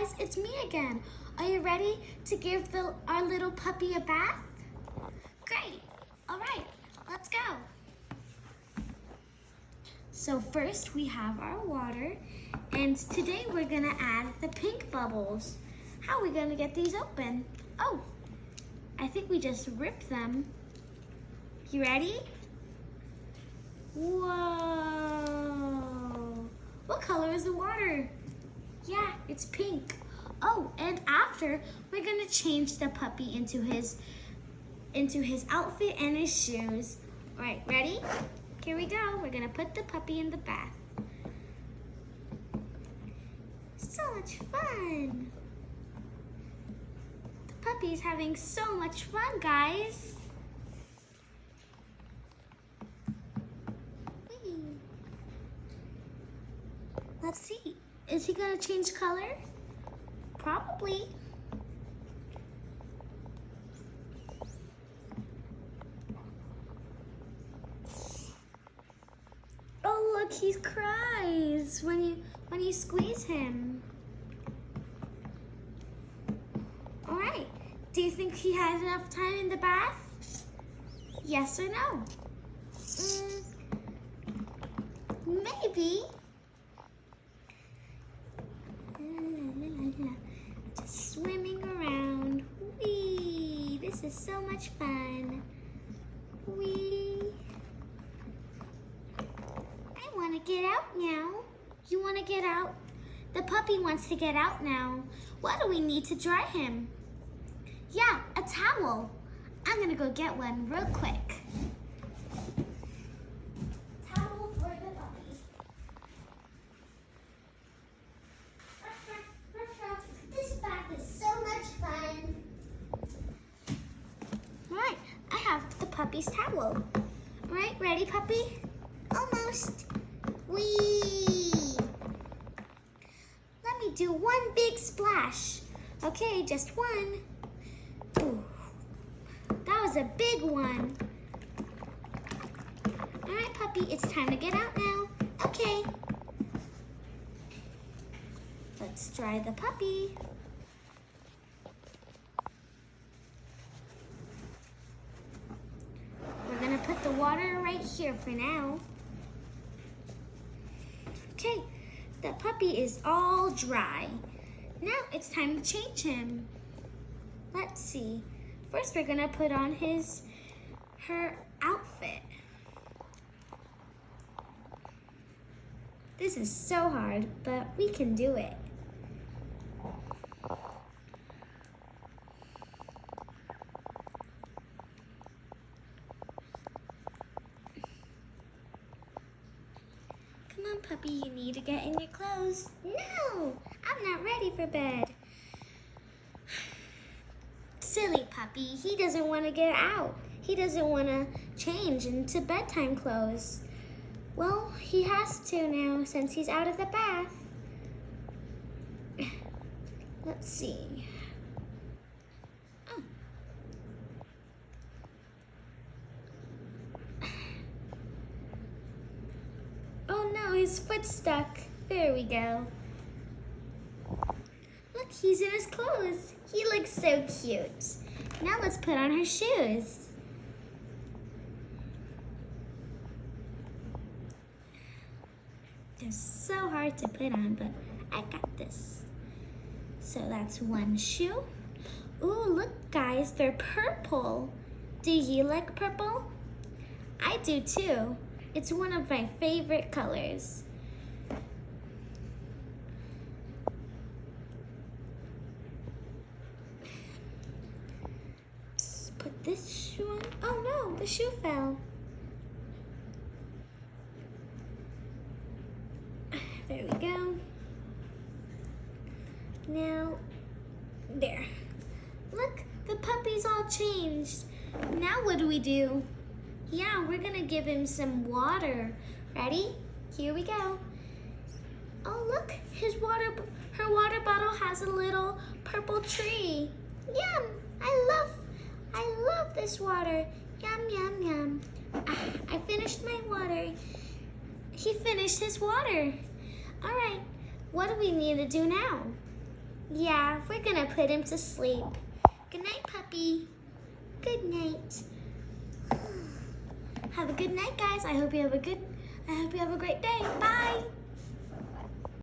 guys, it's me again. Are you ready to give our little puppy a bath? Great. All right, let's go. So first we have our water, and today we're gonna add the pink bubbles. How are we gonna get these open? Oh, I think we just rip them. You ready? Whoa! What color is the water? Yeah, it's pink. Oh, and after, we're gonna change the puppy into his outfit and his shoes. All right, ready? Here we go. We're gonna put the puppy in the bath. So much fun. The puppy's having so much fun, guys. Whee. Let's see. Is he gonna change color? Probably. Oh, look, he cries when you squeeze him. All right. Do you think he has enough time in the bath? Yes or no? Maybe. Just swimming around. Whee! This is so much fun. Whee! I want to get out now. You want to get out? The puppy wants to get out now. What do we need to dry him? Yeah, a towel. I'm gonna go get one real quick. Towel for the puppy. This bath is so much fun. All right, I have the puppy's towel. All right, ready, puppy? Almost. Whee! Let me do one big splash. Okay, just one. Ooh, that was a big one. All right, puppy, it's time to get out now. Okay. Let's dry the puppy. We're gonna put the water right here for now. Okay, the puppy is all dry. Now it's time to change him. Let's see. First, we're gonna put on her outfit. This is so hard, but we can do it. Come on, puppy, you need to get in your clothes. No, I'm not ready for bed. Silly puppy, he doesn't want to get out. He doesn't want to change into bedtime clothes. Well, he has to now since he's out of the bath. Let's see. Oh no, his foot's stuck. There we go. Look, he's in his clothes. He looks so cute. Now let's put on her shoes. They're so hard to put on, but I got this. So that's one shoe. Ooh, look guys, they're purple. Do you like purple? I do too. It's one of my favorite colors. Put this shoe on. Oh no, the shoe fell. There we go. Now, there. Look, the puppy's all changed. Now what do we do? Yeah, we're gonna give him some water. Ready? Here we go. Oh look, her water bottle has a little purple tree. Yum! I love this water. Yum, yum, yum. I finished my water. He finished his water. All right, what do we need to do now? Yeah, we're gonna put him to sleep. Good night, puppy. Good night. Have a good night, guys. I hope you have a great day. Bye.